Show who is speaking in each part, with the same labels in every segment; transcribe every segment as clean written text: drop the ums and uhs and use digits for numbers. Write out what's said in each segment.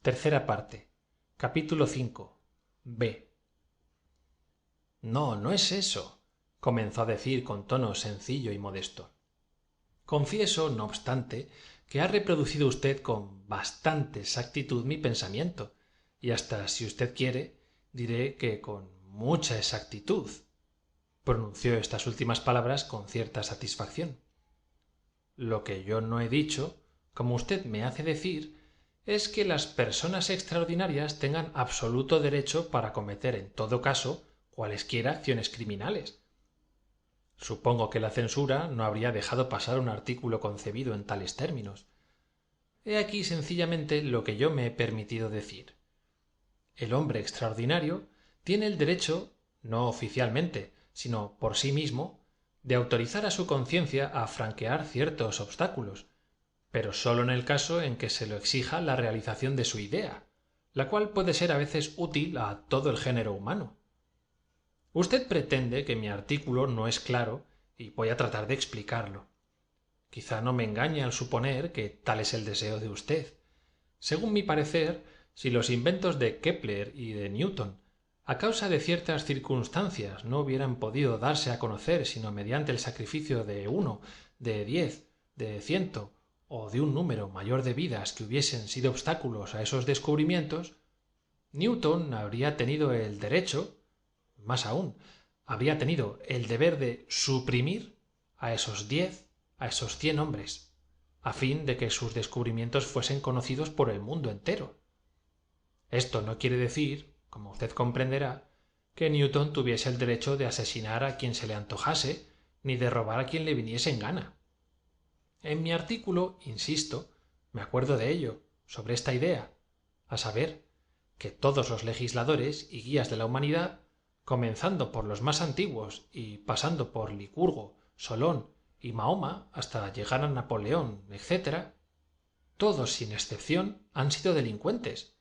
Speaker 1: Tercera parte. Capítulo 5. B. No, no es eso, comenzó a decir con tono sencillo y modesto. Confieso, no obstante, que ha reproducido usted con bastante exactitud mi pensamiento, y hasta, si usted quiere, diré que con mucha exactitud. Pronunció estas últimas palabras con cierta satisfacción. Lo que yo no he dicho, como usted me hace decir, es que las personas extraordinarias tengan absoluto derecho para cometer en todo caso cualesquiera acciones criminales. Supongo que la censura no habría dejado pasar un artículo concebido en tales términos. He aquí sencillamente lo que yo me he permitido decir. El hombre extraordinario tiene el derecho, no oficialmente, sino por sí mismo, de autorizar a su conciencia a franquear ciertos obstáculos, pero sólo en el caso en que se lo exija la realización de su idea, la cual puede ser a veces útil a todo el género humano. Usted pretende que mi artículo no es claro y voy a tratar de explicarlo. Quizá no me engañe al suponer que tal es el deseo de usted. Según mi parecer, si los inventos de Kepler y de Newton, a causa de ciertas circunstancias, no hubieran podido darse a conocer sino mediante el sacrificio de 1, de 10, de 100 o de un número mayor de vidas que hubiesen sido obstáculos a esos descubrimientos, Newton habría tenido el derecho, más aún, habría tenido el deber de suprimir a esos 10, a esos 100 hombres, a fin de que sus descubrimientos fuesen conocidos por el mundo entero. Esto no quiere decir, como usted comprenderá, que Newton tuviese el derecho de asesinar a quien se le antojase, ni de robar a quien le viniese en gana. En mi artículo, insisto, me acuerdo de ello, sobre esta idea, a saber, que todos los legisladores y guías de la humanidad, comenzando por los más antiguos y pasando por Licurgo, Solón y Mahoma hasta llegar a Napoleón, etc., todos sin excepción han sido delincuentes,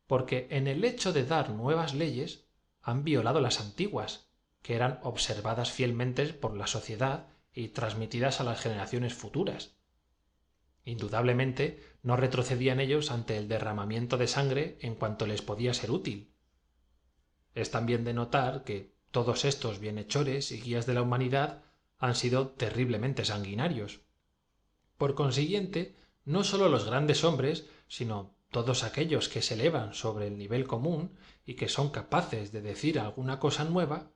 Speaker 1: porque en el hecho de dar nuevas leyes han violado las antiguas, que eran observadas fielmente por la sociedad y transmitidas a las generaciones futuras. Indudablemente no retrocedían ellos ante el derramamiento de sangre en cuanto les podía ser útil. Es también de notar que todos estos bienhechores y guías de la humanidad han sido terriblemente sanguinarios. Por consiguiente, no sólo los grandes hombres, sino todos aquellos que se elevan sobre el nivel común y que son capaces de decir alguna cosa nueva,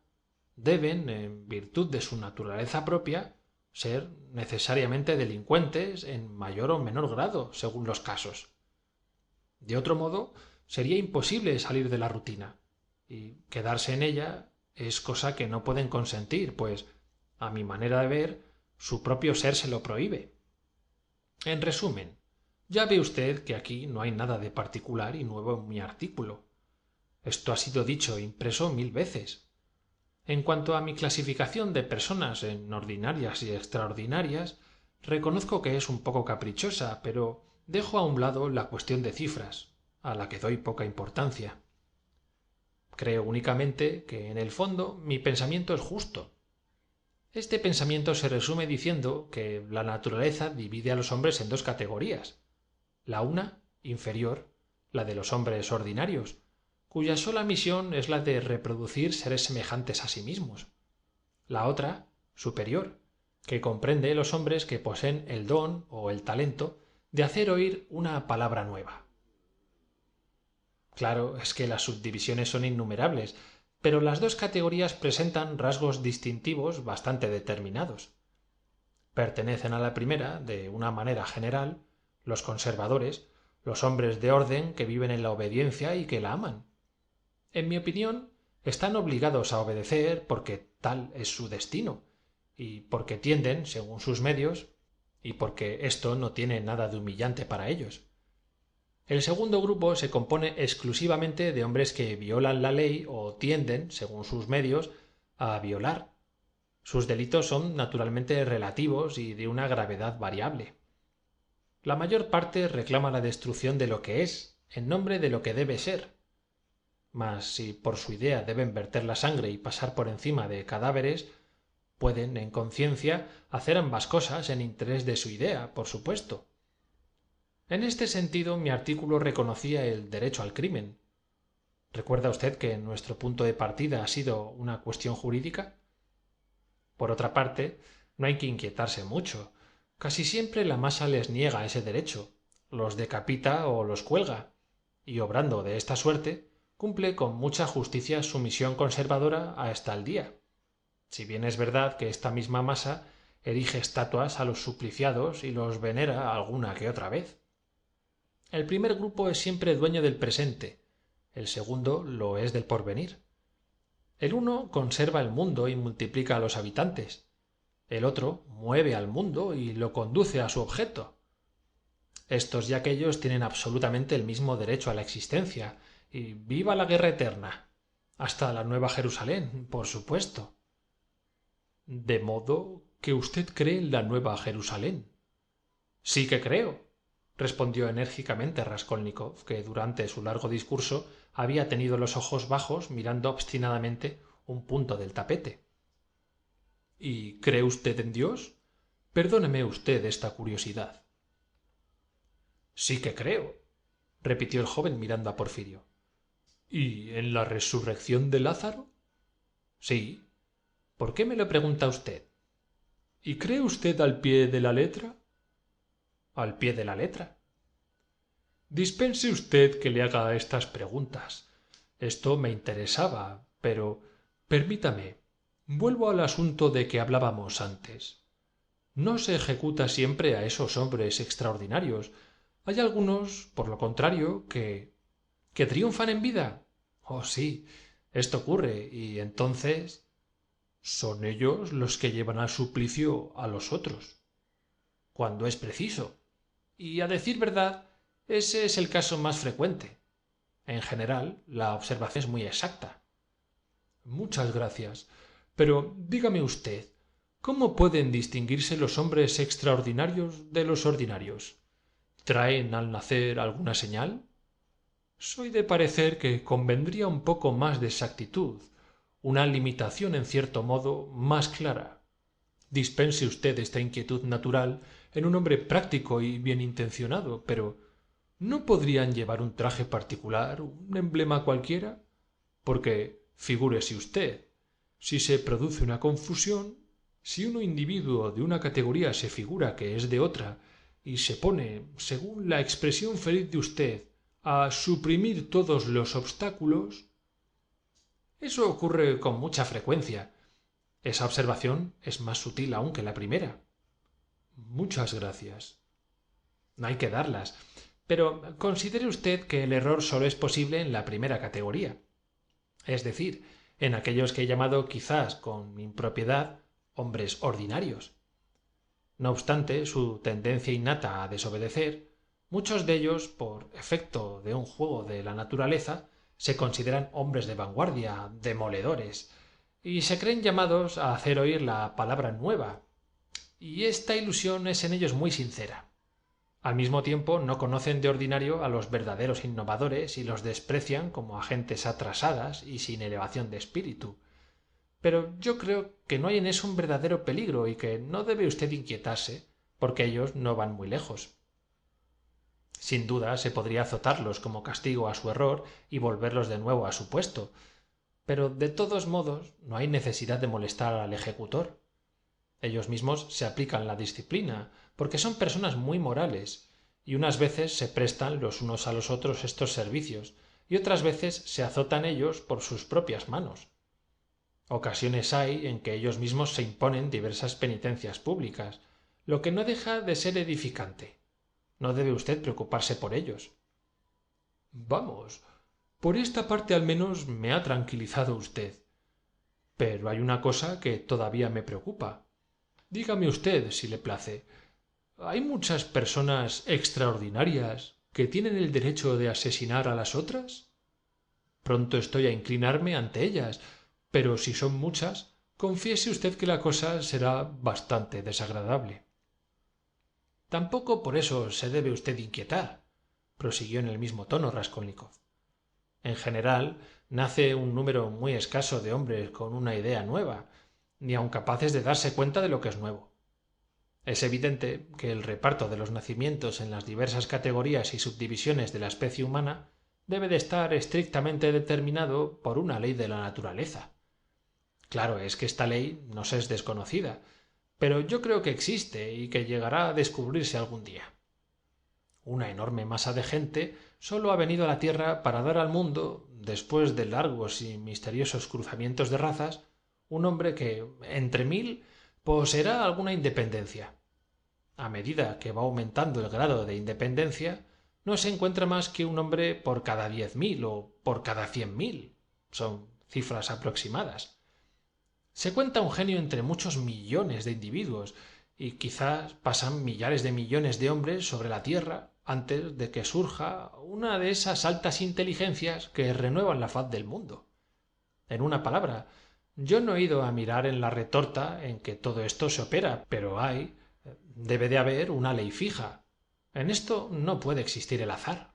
Speaker 1: deben, en virtud de su naturaleza propia, ser necesariamente delincuentes en mayor o menor grado, según los casos. De otro modo, sería imposible salir de la rutina, y quedarse en ella es cosa que no pueden consentir, pues, a mi manera de ver, su propio ser se lo prohíbe. En resumen, ya ve usted que aquí no hay nada de particular y nuevo en mi artículo. Esto ha sido dicho e impreso 1000 veces. En cuanto a mi clasificación de personas en ordinarias y extraordinarias, reconozco que es un poco caprichosa, pero dejo a un lado la cuestión de cifras, a la que doy poca importancia. Creo únicamente que en el fondo mi pensamiento es justo. Este pensamiento se resume diciendo que la naturaleza divide a los hombres en dos categorías. La una, inferior, la de los hombres ordinarios, cuya sola misión es la de reproducir seres semejantes a sí mismos. La otra, superior, que comprende los hombres que poseen el don o el talento de hacer oír una palabra nueva. Claro, es que las subdivisiones son innumerables, pero las dos categorías presentan rasgos distintivos bastante determinados. Pertenecen a la primera, de una manera general, los conservadores, los hombres de orden que viven en la obediencia y que la aman. En mi opinión, están obligados a obedecer porque tal es su destino, y porque tienden, según sus medios, y porque esto no tiene nada de humillante para ellos. El segundo grupo se compone exclusivamente de hombres que violan la ley o tienden, según sus medios, a violar. Sus delitos son naturalmente relativos y de una gravedad variable. La mayor parte reclama la destrucción de lo que es, en nombre de lo que debe ser. Mas si por su idea deben verter la sangre y pasar por encima de cadáveres, pueden, en conciencia, hacer ambas cosas en interés de su idea, por supuesto. En este sentido, mi artículo reconocía el derecho al crimen. ¿Recuerda usted que nuestro punto de partida ha sido una cuestión jurídica? Por otra parte, no hay que inquietarse mucho. Casi siempre la masa les niega ese derecho, los decapita o los cuelga, y obrando de esta suerte, cumple con mucha justicia su misión conservadora hasta el día. Si bien es verdad que esta misma masa erige estatuas a los supliciados y los venera alguna que otra vez. El primer grupo es siempre dueño del presente, el segundo lo es del porvenir. El uno conserva el mundo y multiplica a los habitantes, el otro mueve al mundo y lo conduce a su objeto. Estos y aquellos tienen absolutamente el mismo derecho a la existencia, y viva la guerra eterna. Hasta la Nueva Jerusalén, por supuesto. De modo que usted cree en la Nueva Jerusalén. Sí que creo, respondió enérgicamente Raskolnikov, que durante su largo discurso había tenido los ojos bajos mirando obstinadamente un punto del tapete. ¿Y cree usted en Dios? Perdóneme usted esta curiosidad. Sí que creo, repitió el joven mirando a Porfirio. ¿Y en la resurrección de Lázaro? Sí. ¿Por qué me lo pregunta usted? ¿Y cree usted al pie de la letra? Al pie de la letra. Dispense usted que le haga estas preguntas. Esto me interesaba, pero permítame. Vuelvo al asunto de que hablábamos antes. No se ejecuta siempre a esos hombres extraordinarios. Hay algunos, por lo contrario, que triunfan en vida. Oh, sí, esto ocurre, y entonces son ellos los que llevan al suplicio a los otros, cuando es preciso. Y a decir verdad, ese es el caso más frecuente. En general, la observación es muy exacta. Muchas gracias. Pero dígame usted, ¿cómo pueden distinguirse los hombres extraordinarios de los ordinarios? ¿Traen al nacer alguna señal? Soy de parecer que convendría un poco más de exactitud, una limitación en cierto modo más clara. Dispense usted esta inquietud natural en un hombre práctico y bien intencionado, pero ¿no podrían llevar un traje particular, un emblema cualquiera? Porque, figúrese usted, si se produce una confusión, si un individuo de una categoría se figura que es de otra y se pone, según la expresión feliz de usted, a suprimir todos los obstáculos. Eso ocurre con mucha frecuencia. Esa observación es más sutil aún que la primera. Muchas gracias. No hay que darlas. Pero considere usted que el error solo es posible en la primera categoría. Es decir, en aquellos que he llamado quizás con impropiedad hombres ordinarios. No obstante su tendencia innata a desobedecer, muchos de ellos, por efecto de un juego de la naturaleza, se consideran hombres de vanguardia, demoledores, y se creen llamados a hacer oír la palabra nueva, y esta ilusión es en ellos muy sincera. Al mismo tiempo no conocen de ordinario a los verdaderos innovadores y los desprecian como a gentes atrasadas y sin elevación de espíritu. Pero yo creo que no hay en eso un verdadero peligro y que no debe usted inquietarse, porque ellos no van muy lejos. Sin duda se podría azotarlos como castigo a su error y volverlos de nuevo a su puesto, pero de todos modos no hay necesidad de molestar al ejecutor. Ellos mismos se aplican la disciplina, porque son personas muy morales, y unas veces se prestan los unos a los otros estos servicios, y otras veces se azotan ellos por sus propias manos. Ocasiones hay en que ellos mismos se imponen diversas penitencias públicas, lo que no deja de ser edificante. No debe usted preocuparse por ellos. Vamos, por esta parte al menos me ha tranquilizado usted. Pero hay una cosa que todavía me preocupa. Dígame usted, si le place, ¿hay muchas personas extraordinarias que tienen el derecho de asesinar a las otras? Pronto estoy a inclinarme ante ellas, pero si son muchas, confiese usted que la cosa será bastante desagradable. Tampoco por eso se debe usted inquietar, prosiguió en el mismo tono Raskolnikov. En general, nace un número muy escaso de hombres con una idea nueva, ni aun capaces de darse cuenta de lo que es nuevo. Es evidente que el reparto de los nacimientos en las diversas categorías y subdivisiones de la especie humana debe de estar estrictamente determinado por una ley de la naturaleza. Claro es que esta ley nos es desconocida, pero yo creo que existe y que llegará a descubrirse algún día. Una enorme masa de gente solo ha venido a la Tierra para dar al mundo, después de largos y misteriosos cruzamientos de razas, un hombre que, entre mil, poseerá alguna independencia. A medida que va aumentando el grado de independencia, no se encuentra más que un hombre por cada 10.000 o por cada 100.000. Son cifras aproximadas. Se cuenta un genio entre muchos millones de individuos, y quizás pasan millares de millones de hombres sobre la Tierra antes de que surja una de esas altas inteligencias que renuevan la faz del mundo. En una palabra, yo no he ido a mirar en la retorta en que todo esto se opera, pero debe de haber una ley fija. En esto no puede existir el azar.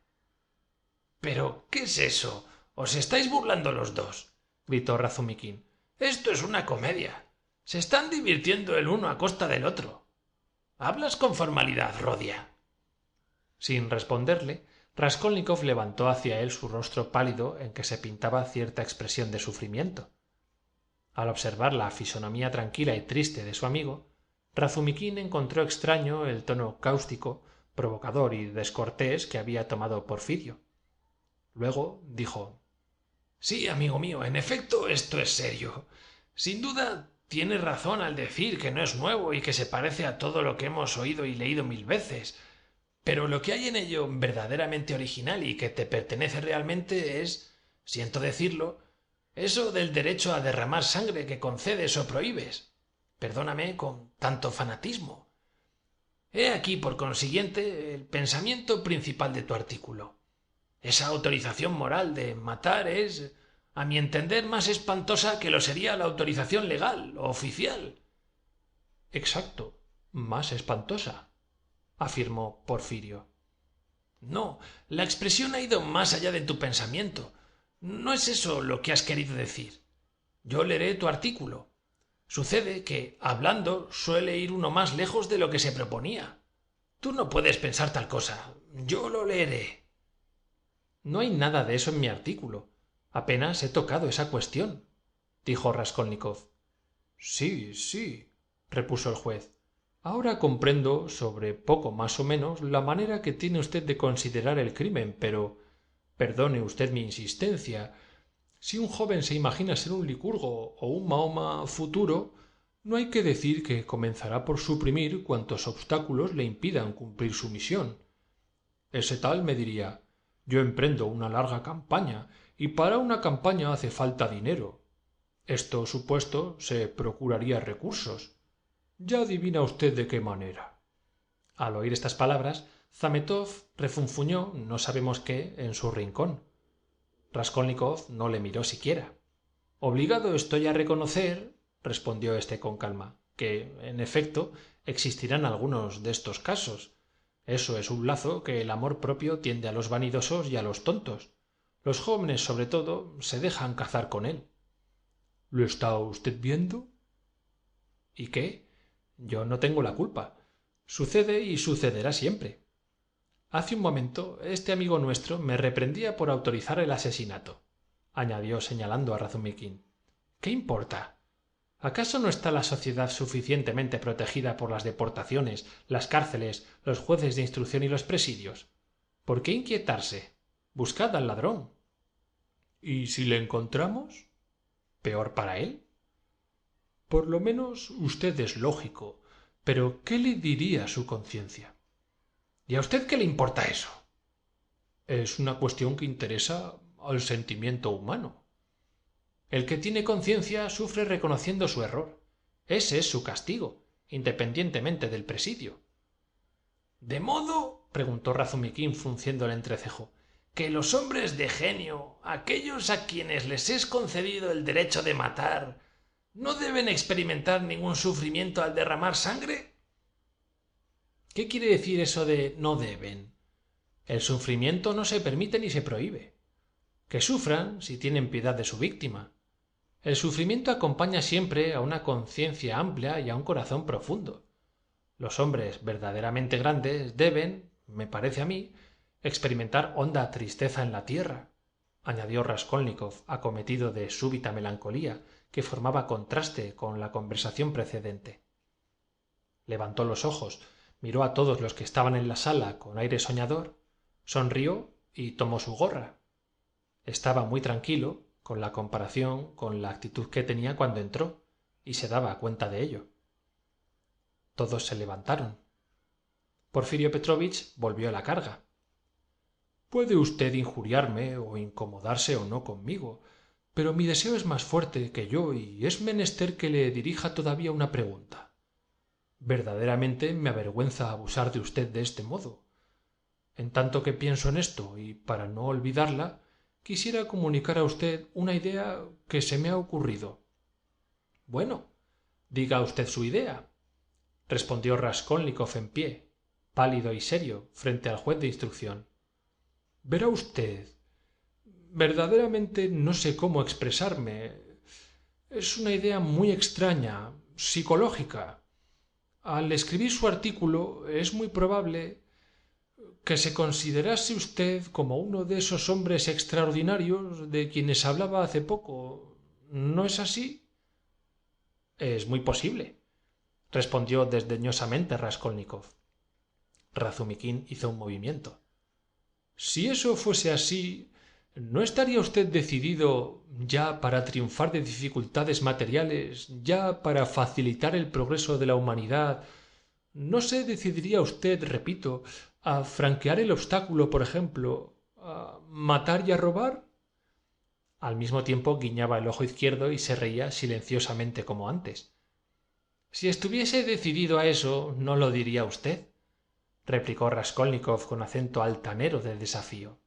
Speaker 2: ¿Pero qué es eso? ¿Os estáis burlando los dos?
Speaker 1: Gritó Razumiquín.
Speaker 2: Esto es una comedia. Se están divirtiendo el uno a costa del otro. Hablas con formalidad, Rodia.
Speaker 1: Sin responderle, Raskolnikov levantó hacia él su rostro pálido en que se pintaba cierta expresión de sufrimiento. Al observar la fisonomía tranquila y triste de su amigo, Razumiquín encontró extraño el tono cáustico, provocador y descortés que había tomado Porfirio. Luego dijo:
Speaker 2: Sí, amigo mío, en efecto, esto es serio. Sin duda, tienes razón al decir que no es nuevo y que se parece a todo lo que hemos oído y leído 1000 veces. Pero lo que hay en ello verdaderamente original y que te pertenece realmente es, siento decirlo, eso del derecho a derramar sangre que concedes o prohíbes. Perdóname con tanto fanatismo. He aquí, por consiguiente, el pensamiento principal de tu artículo. Esa autorización moral de matar es, a mi entender, más espantosa que lo sería la autorización legal o oficial.
Speaker 1: Exacto, más espantosa, afirmó Porfirio.
Speaker 2: No, la expresión ha ido más allá de tu pensamiento. No es eso lo que has querido decir. Yo leeré tu artículo. Sucede que, hablando, suele ir uno más lejos de lo que se proponía. Tú no puedes pensar tal cosa. Yo lo leeré.
Speaker 1: No hay nada de eso en mi artículo. Apenas he tocado esa cuestión, dijo Raskolnikov. Sí, sí, repuso el juez. Ahora comprendo, sobre poco más o menos, la manera que tiene usted de considerar el crimen, pero perdone usted mi insistencia. Si un joven se imagina ser un Licurgo o un Mahoma futuro, no hay que decir que comenzará por suprimir cuantos obstáculos le impidan cumplir su misión. Ese tal me diría: yo emprendo una larga campaña, y para una campaña hace falta dinero. Esto supuesto, se procuraría recursos. Ya adivina usted de qué manera. Al oír estas palabras, Zametov refunfuñó no sabemos qué en su rincón. Raskolnikov no le miró siquiera. Obligado estoy a reconocer, respondió éste con calma, que, en efecto, existirán algunos de estos casos. Eso es un lazo que el amor propio tiende a los vanidosos y a los tontos. Los jóvenes, sobre todo, se dejan cazar con él. ¿Lo está usted viendo? ¿Y qué? Yo no tengo la culpa. Sucede y sucederá siempre. Hace un momento este amigo nuestro me reprendía por autorizar el asesinato, añadió señalando a Razumiquín. ¿Qué importa? ¿Acaso no está la sociedad suficientemente protegida por las deportaciones, las cárceles, los jueces de instrucción y los presidios? ¿Por qué inquietarse? Buscad al ladrón. ¿Y si le encontramos? ¿Peor para él? Por lo menos usted es lógico, pero ¿qué le diría su conciencia?
Speaker 2: ¿Y a usted qué le importa eso?
Speaker 1: Es una cuestión que interesa al sentimiento humano. El que tiene conciencia sufre reconociendo su error. Ese es su castigo, independientemente del presidio.
Speaker 2: ¿De modo, preguntó Razumiquín frunciendo el entrecejo, que los hombres de genio, aquellos a quienes les es concedido el derecho de matar, no deben experimentar ningún sufrimiento al derramar sangre?
Speaker 1: ¿Qué quiere decir eso de no deben? El sufrimiento no se permite ni se prohíbe. Que sufran si tienen piedad de su víctima. El sufrimiento acompaña siempre a una conciencia amplia y a un corazón profundo. Los hombres verdaderamente grandes deben, me parece a mí, experimentar honda tristeza en la tierra, añadió Raskolnikov, acometido de súbita melancolía que formaba contraste con la conversación precedente. Levantó los ojos, miró a todos los que estaban en la sala con aire soñador, sonrió y tomó su gorra. Estaba muy tranquilo, con la comparación con la actitud que tenía cuando entró, y se daba cuenta de ello. Todos se levantaron. Porfirio Petrovich volvió a la carga. Puede usted injuriarme o incomodarse o no conmigo, pero mi deseo es más fuerte que yo y es menester que le dirija todavía una pregunta. Verdaderamente me avergüenza abusar de usted de este modo. En tanto que pienso en esto y para no olvidarla, quisiera comunicar a usted una idea que se me ha ocurrido. Bueno, diga usted su idea, respondió Raskolnikov en pie, pálido y serio, frente al juez de instrucción. Verá usted, verdaderamente no sé cómo expresarme. Es una idea muy extraña, psicológica. Al escribir su artículo es muy probable que se considerase usted como uno de esos hombres extraordinarios de quienes hablaba hace poco. ¿No es así? Es muy posible, respondió desdeñosamente Raskolnikov. Razumiquín hizo un movimiento. Si eso fuese así, ¿no estaría usted decidido ya para triunfar de dificultades materiales, ya para facilitar el progreso de la humanidad? ¿No se decidiría usted, repito, a franquear el obstáculo, por ejemplo, a matar y a robar? Al mismo tiempo guiñaba el ojo izquierdo y se reía silenciosamente como antes. Si estuviese decidido a eso, no lo diría usted, replicó Raskolnikov con acento altanero de desafío.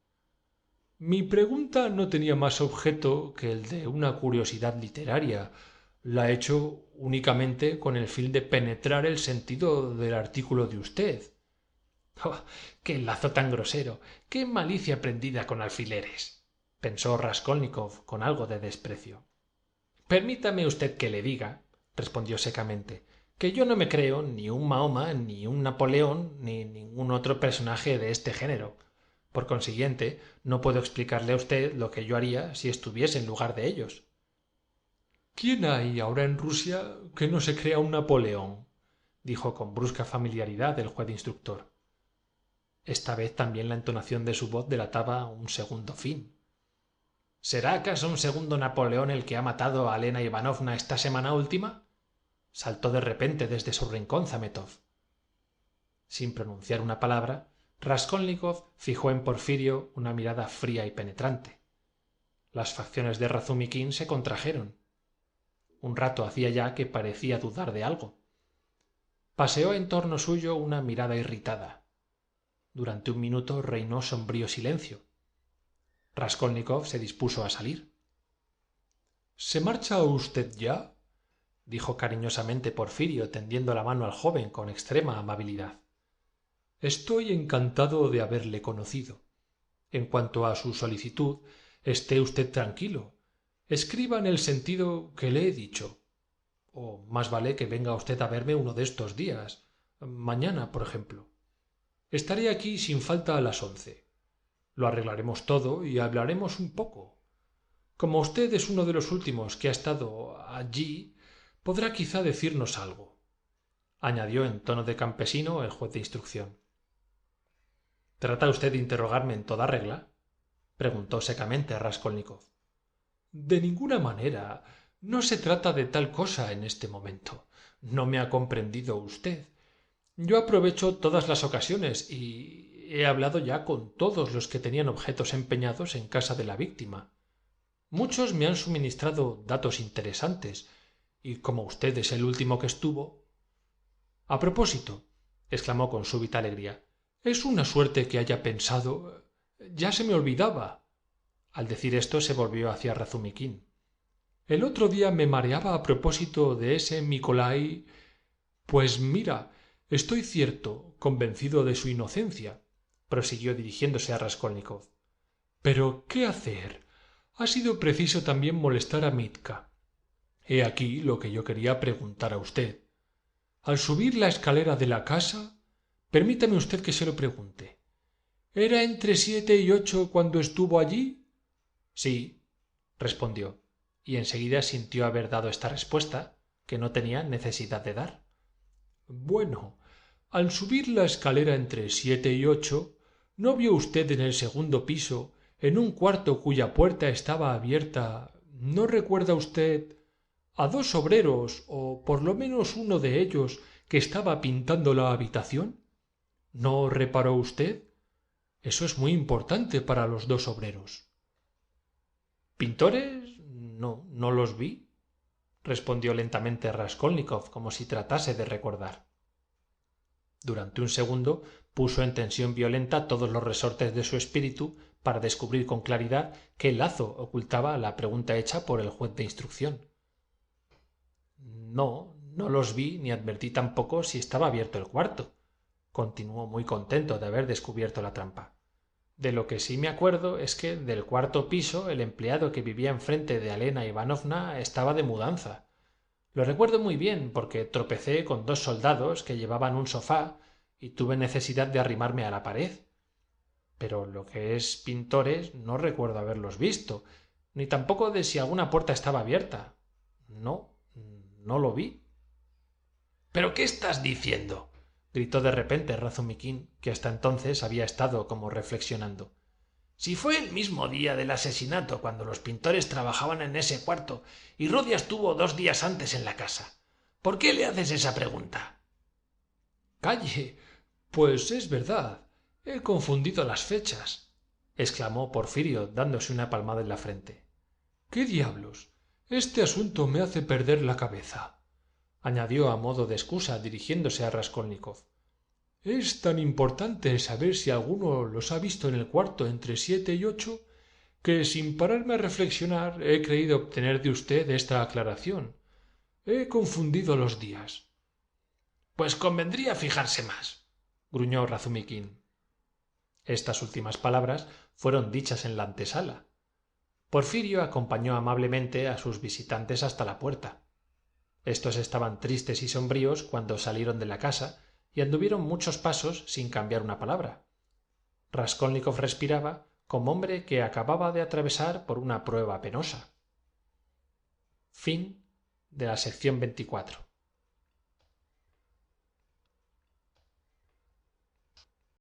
Speaker 1: Mi pregunta no tenía más objeto que el de una curiosidad literaria. La he hecho únicamente con el fin de penetrar el sentido del artículo de usted. ¡Oh, qué lazo tan grosero! ¡Qué malicia prendida con alfileres! Pensó Raskolnikov con algo de desprecio. Permítame usted que le diga, respondió secamente, que yo no me creo ni un Mahoma, ni un Napoleón, ni ningún otro personaje de este género. Por consiguiente, no puedo explicarle a usted lo que yo haría si estuviese en lugar de ellos. ¿Quién hay ahora en Rusia que no se crea un Napoleón? Dijo con brusca familiaridad el juez instructor. Esta vez también la entonación de su voz delataba un segundo fin. ¿Será acaso un segundo Napoleón el que ha matado a Elena Ivanovna esta semana última? Saltó de repente desde su rincón Zametov. Sin pronunciar una palabra, Raskolnikov fijó en Porfirio una mirada fría y penetrante. Las facciones de Razumiquín se contrajeron. Un rato hacía ya que parecía dudar de algo. Paseó en torno suyo una mirada irritada. Durante un minuto reinó sombrío silencio. Raskolnikov se dispuso a salir. ¿Se marcha usted ya? Dijo cariñosamente Porfirio, tendiendo la mano al joven con extrema amabilidad. Estoy encantado de haberle conocido. En cuanto a su solicitud, esté usted tranquilo. Escriba en el sentido que le he dicho. O más vale que venga usted a verme uno de estos días. Mañana, por ejemplo. Estaré aquí sin falta a las 11. Lo arreglaremos todo y hablaremos un poco. Como usted es uno de los últimos que ha estado allí, podrá quizá decirnos algo, añadió en tono de campesino el juez de instrucción. ¿Trata usted de interrogarme en toda regla? Preguntó secamente a Raskolnikov. De ninguna manera. No se trata de tal cosa en este momento. No me ha comprendido usted. Yo aprovecho todas las ocasiones y he hablado ya con todos los que tenían objetos empeñados en casa de la víctima. Muchos me han suministrado datos interesantes, y como usted es el último que estuvo. A propósito, exclamó con súbita alegría, es una suerte que haya pensado. Ya se me olvidaba. Al decir esto se volvió hacia Razumiquín. El otro día me mareaba a propósito de ese Mikolai. Pues mira, estoy cierto, convencido de su inocencia, prosiguió dirigiéndose a Raskolnikov. Pero ¿qué hacer? Ha sido preciso también molestar a Mitka. He aquí lo que yo quería preguntar a usted.
Speaker 3: Al subir la escalera de la casa, permítame usted que se lo pregunte. ¿Era entre 7 y 8 cuando estuvo allí?
Speaker 1: Sí, respondió, y enseguida sintió haber dado esta respuesta, que no tenía necesidad de dar.
Speaker 3: Bueno, al subir la escalera entre 7 y 8, ¿no vio usted en el segundo piso, en un cuarto cuya puerta estaba abierta, no recuerda usted, a 2 obreros, o por lo menos uno de ellos, que estaba pintando la habitación? ¿No reparó usted? Eso es muy importante para los 2 obreros.
Speaker 1: ¿Pintores? No, no los vi, respondió lentamente Raskolnikov, como si tratase de recordar. Durante un segundo puso en tensión violenta todos los resortes de su espíritu para descubrir con claridad qué lazo ocultaba la pregunta hecha por el juez de instrucción. No, no los vi ni advertí tampoco si estaba abierto el cuarto, continuó muy contento de haber descubierto la trampa. De lo que sí me acuerdo es que del cuarto piso el empleado que vivía enfrente de Elena Ivanovna estaba de mudanza. Lo recuerdo muy bien porque tropecé con 2 soldados que llevaban un sofá y tuve necesidad de arrimarme a la pared. Pero lo que es pintores no recuerdo haberlos visto, ni tampoco de si alguna puerta estaba abierta. No, no lo vi.
Speaker 2: ¿Pero qué estás diciendo?
Speaker 1: Gritó de repente Razumiquín, que hasta entonces había estado como reflexionando.
Speaker 2: Si fue el mismo día del asesinato cuando los pintores trabajaban en ese cuarto y Rudia estuvo 2 días antes en la casa, ¿por qué le haces esa pregunta?
Speaker 3: Calle, pues es verdad. He confundido las fechas,
Speaker 1: exclamó Porfirio, dándose una palmada en la frente.
Speaker 3: ¿Qué diablos? Este asunto me hace perder la cabeza,
Speaker 1: añadió a modo de excusa dirigiéndose a Raskolnikov.
Speaker 3: Es tan importante saber si alguno los ha visto en el cuarto entre 7 y 8 que sin pararme a reflexionar he creído obtener de usted esta aclaración. He confundido los días.
Speaker 2: Pues convendría fijarse más,
Speaker 1: gruñó Razumiquín. Estas últimas palabras fueron dichas en la antesala. Porfirio acompañó amablemente a sus visitantes hasta la puerta. Estos estaban tristes y sombríos cuando salieron de la casa y anduvieron muchos pasos sin cambiar una palabra. Raskolnikov respiraba como hombre que acababa de atravesar por una prueba penosa. Fin de la sección 24.